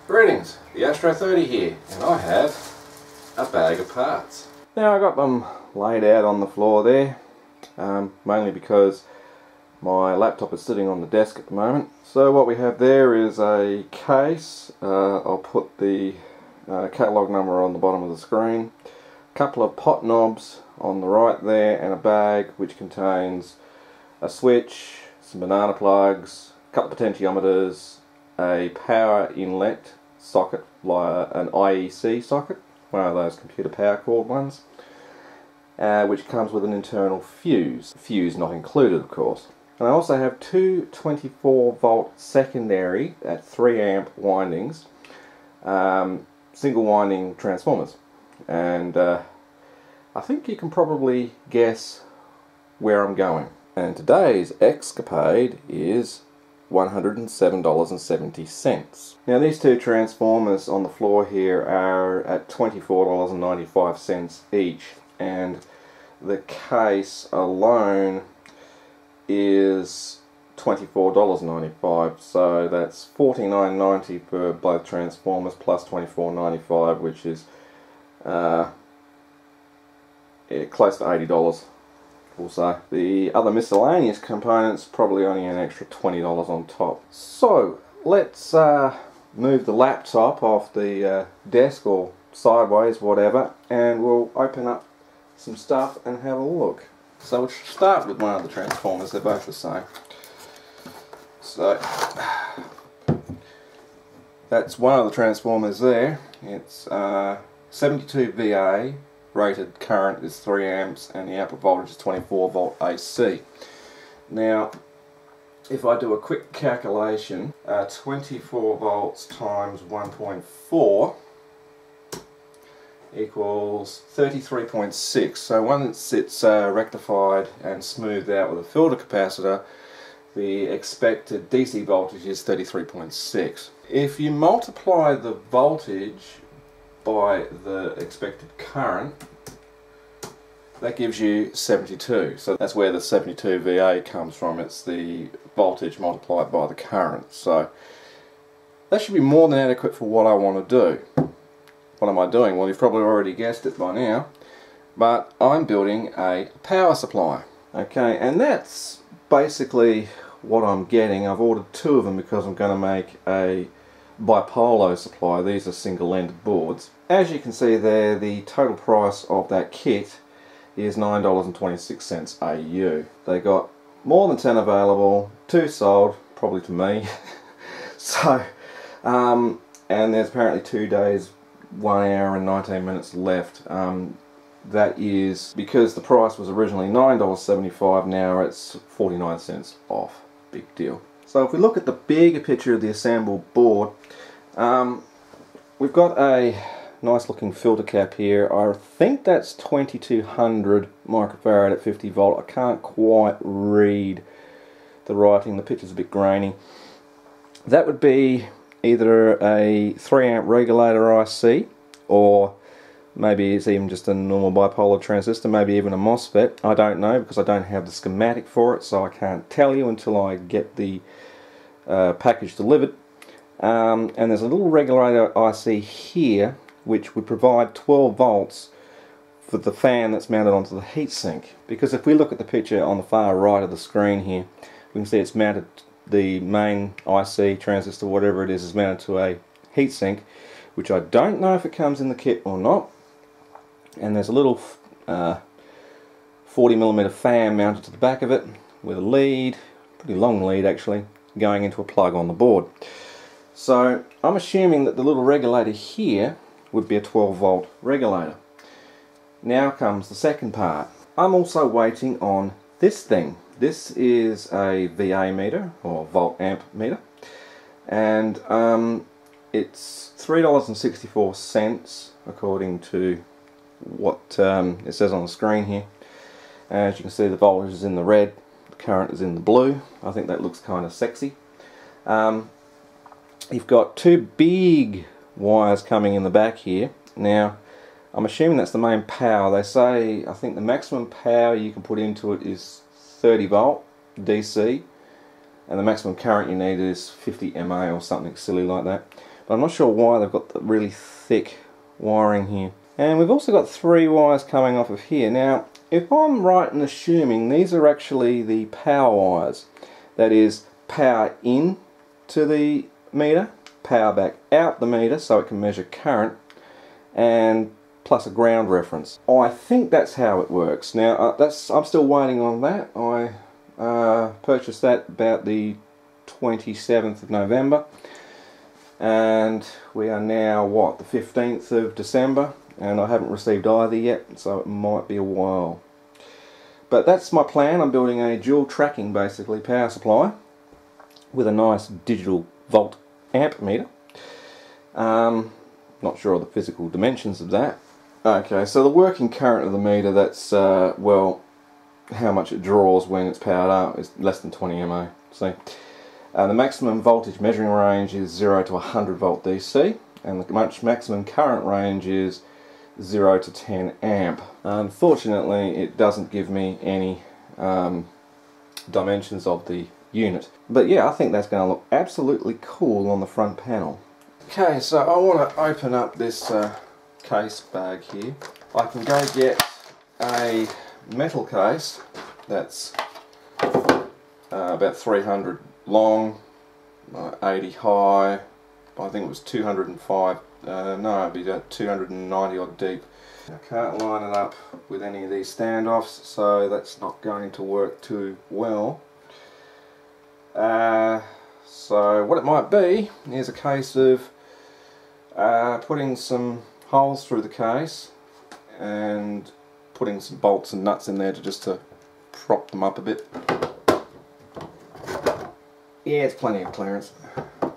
Greetings, the Astro 30 here, and I have a bag of parts. Now I got them laid out on the floor there, mainly because my laptop is sitting on the desk at the moment. So what we have there is a case. I'll put the catalogue number on the bottom of the screen. A couple of pot knobs on the right there, and a bag which contains a switch, some banana plugs, a couple of potentiometers, a power inlet socket, like an IEC socket, one of those computer power cord ones, which comes with an internal fuse. Fuse not included, of course. And I also have two 24 volt secondary at 3 amp windings, single winding transformers. And I think you can probably guess where I'm going. And today's escapade is $107.70. Now these two transformers on the floor here are at $24.95 each, and the case alone is $24.95, so that's $49.90 for both transformers plus $24.95, which is close to $80 or so. The other miscellaneous components probably only an extra $20 on top. So let's move the laptop off the desk or sideways, whatever, and we'll open up some stuff and have a look. So we'll start with one of the transformers. They're both the same. So that's one of the transformers there. It's 72 VA, rated current is 3 amps, and the output voltage is 24 volt AC. Now if I do a quick calculation, 24 volts times 1.4 equals 33.6. So once it's rectified and smoothed out with a filter capacitor, the expected DC voltage is 33.6. If you multiply the voltage by the expected current, that gives you 72. So that's where the 72 VA comes from. It's the voltage multiplied by the current. So that should be more than adequate for what I want to do. What am I doing? Well, you've probably already guessed it by now, but I'm building a power supply. Okay, and that's basically what I'm getting. I've ordered two of them because I'm going to make a bipolar supply. These are single-ended boards. As you can see there, the total price of that kit is $9.26 AU. They got more than 10 available, 2 sold, probably to me. So, and there's apparently 2 days, 1 hour and 19 minutes left. That is because the price was originally $9.75, now it's 49 cents off. Big deal. So if we look at the bigger picture of the assembled board, we've got a nice looking filter cap here. I think that's 2200 microfarad at 50 volt. I can't quite read the writing, the picture's a bit grainy. That would be either a 3 amp regulator IC, or maybe it's even just a normal bipolar transistor, maybe even a MOSFET. I don't know because I don't have the schematic for it, so I can't tell you until I get the package delivered. And there's a little regulator IC here which would provide 12 volts for the fan that's mounted onto the heatsink. Because if we look at the picture on the far right of the screen here, we can see it's mounted, the main IC transistor, whatever it is mounted to a heatsink, which I don't know if it comes in the kit or not. And there's a little 40mm fan mounted to the back of it with a lead, pretty long lead actually, going into a plug on the board. So I'm assuming that the little regulator here would be a 12 volt regulator. Now comes the second part. I'm also waiting on this thing. This is a VA meter, or volt amp meter, and it's $3.64 according to what it says on the screen here. As you can see, the voltage is in the red, the current is in the blue. I think that looks kind of sexy. You've got two big wires coming in the back here. Now I'm assuming that's the main power. They say, I think the maximum power you can put into it is 30 volt DC. and the maximum current you need is 50 mA or something silly like that. But I'm not sure why they've got the really thick wiring here. And we've also got 3 wires coming off of here. Now, if I'm right in assuming these are actually the power wires, that is, power in to the meter, power back out the meter so it can measure current, and plus a ground reference. I think that's how it works. Now, I'm still waiting on that. I purchased that about the 27th of November, and we are now, what, the 15th of December, and I haven't received either yet, so it might be a while. But that's my plan. I'm building a dual tracking, basically, power supply with a nice digital volt amp meter. Not sure of the physical dimensions of that. Okay, so the working current of the meter, that's, well, how much it draws when it's powered up is less than 20 mA. See? The maximum voltage measuring range is 0 to 100 volt DC, and the maximum current range is 0 to 10 amp. Unfortunately, it doesn't give me any dimensions of the unit. But yeah, I think that's going to look absolutely cool on the front panel. Okay, so I want to open up this case bag here. I can go get a metal case that's about 300 long, 80 high. I think it was 205, no, it'd be about 290 odd deep. I can't line it up with any of these standoffs, so that's not going to work too well. So what it might be is a case of putting some holes through the case and putting some bolts and nuts in there to prop them up a bit. Yeah, it's plenty of clearance.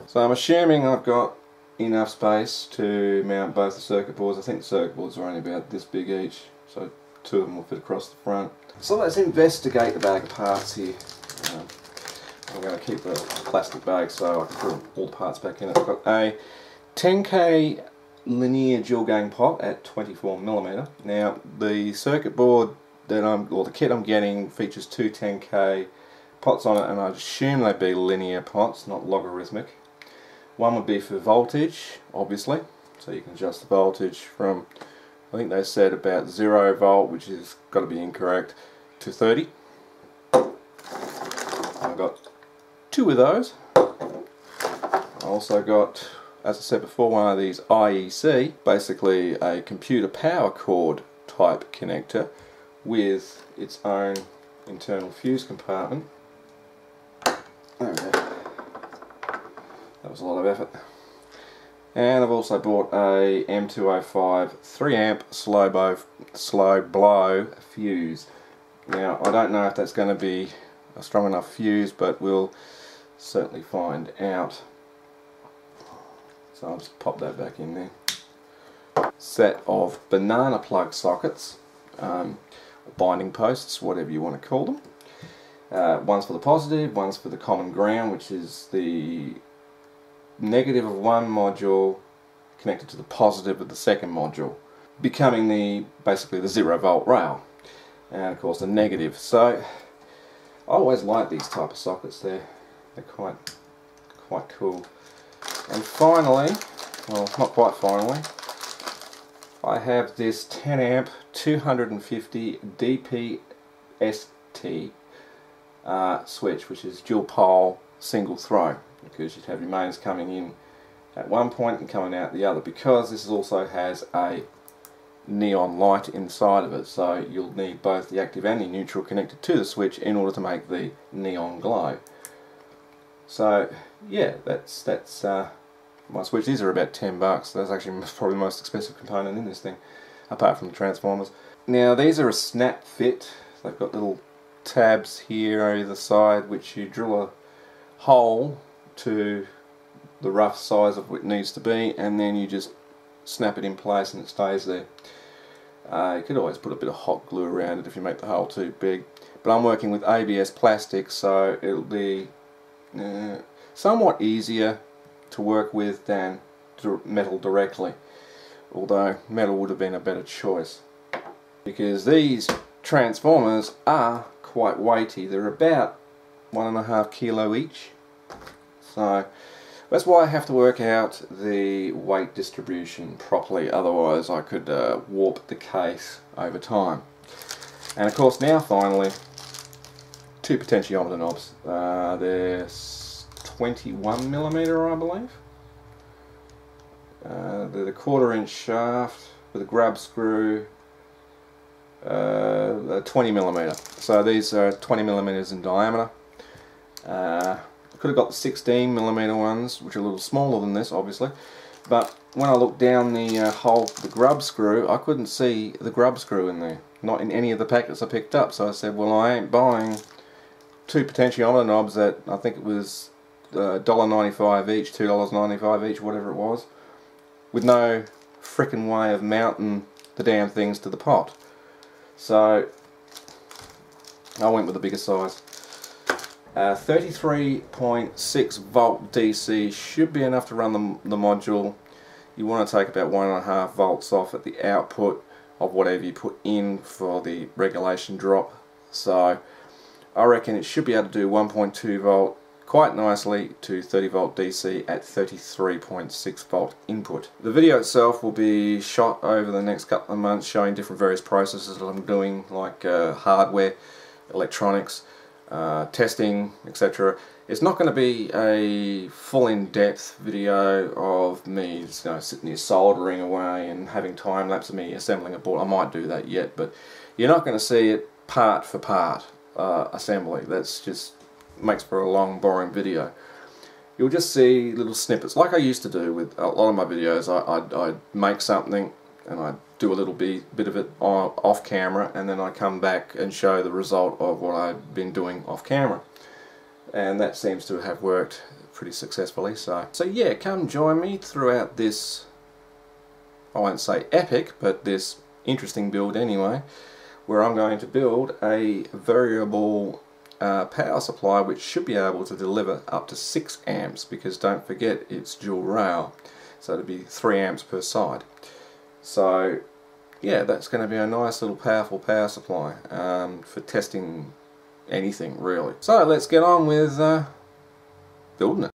So I'm assuming I've got enough space to mount both the circuit boards. I think the circuit boards are only about this big each, so 2 of them will fit across the front. So let's investigate the bag of parts here. I'm going to keep the plastic bag so I can put all the parts back in it. I've got a 10K linear dual gang pot at 24mm. Now the circuit board or the kit I'm getting features 2 10K pots on it, and I'd assume they'd be linear pots, not logarithmic. One would be for voltage, obviously, so you can adjust the voltage from, I think they said about 0 volt, which is got to be incorrect, to 30. I've got 2 of those. I also got, as I said before, one of these IEC, basically a computer power cord type connector with its own internal fuse compartment. There we go. That was a lot of effort. And I've also bought a M205 3 amp slow blow fuse. Now I don't know if that's going to be a strong enough fuse, but we'll certainly find out. So I'll just pop that back in there. Set of banana plug sockets, binding posts, whatever you want to call them. One's for the positive, one's for the common ground, which is the negative of one module connected to the positive of the second module, becoming basically the 0 volt rail, and of course the negative. So I always like these type of sockets. They're quite cool. And finally, well, not quite finally, I have this 10 amp 250 DPST switch, which is dual pole single throw, because you'd have your mains coming in at one point and coming out the other, because this also has a neon light inside of it, so you'll need both the active and the neutral connected to the switch in order to make the neon glow. So yeah, that's my switch. These are about $10. That's actually probably the most expensive component in this thing, apart from the transformers. Now these are a snap fit. They've got little tabs here on either side, which you drill a hole to the rough size of what it needs to be, and then you just snap it in place and it stays there. You could always put a bit of hot glue around it if you make the hole too big, but I'm working with ABS plastic, so it'll be somewhat easier to work with than metal directly, although metal would have been a better choice, because these transformers are quite weighty. They're about 1.5 kilo each. So that's why I have to work out the weight distribution properly, otherwise I could warp the case over time. And of course now finally, two potentiometer knobs. They're 21mm I believe. They're the 1/4 inch shaft with a grub screw, 20mm. So these are 20mm in diameter. I could have got the 16mm ones, which are a little smaller than this obviously, but when I looked down the hole for the grub screw, I couldn't see the grub screw in there, not in any of the packets I picked up. So I said, well, I ain't buying two potentiometer knobs at, I think it was $1.95 each, $2.95 each, whatever it was, with no frickin' way of mounting the damn things to the pot. So I went with the bigger size. 33.6 volt DC should be enough to run the module. You want to take about 1.5 volts off at the output of whatever you put in for the regulation drop. So I reckon it should be able to do 1.2 volt quite nicely to 30 volt DC at 33.6 volt input. The video itself will be shot over the next couple of months, showing different various processes that I'm doing, like hardware, electronics, testing, etc. It's not going to be a full in-depth video of me sitting here soldering away and having time lapse of me assembling a board. I might do that yet, but you're not going to see it part for part assembly. That's just makes for a long boring video. You'll just see little snippets like I used to do with a lot of my videos. I'd make something and I'd do a little bit of it off camera, and then I come back and show the result of what I've been doing off camera, and that seems to have worked pretty successfully. So yeah, come join me throughout this, I won't say epic, but this interesting build anyway, where I'm going to build a variable power supply which should be able to deliver up to 6 amps, because don't forget it's dual rail, so it'll be 3 amps per side. So yeah, that's going to be a nice little powerful power supply for testing anything really. So let's get on with building it.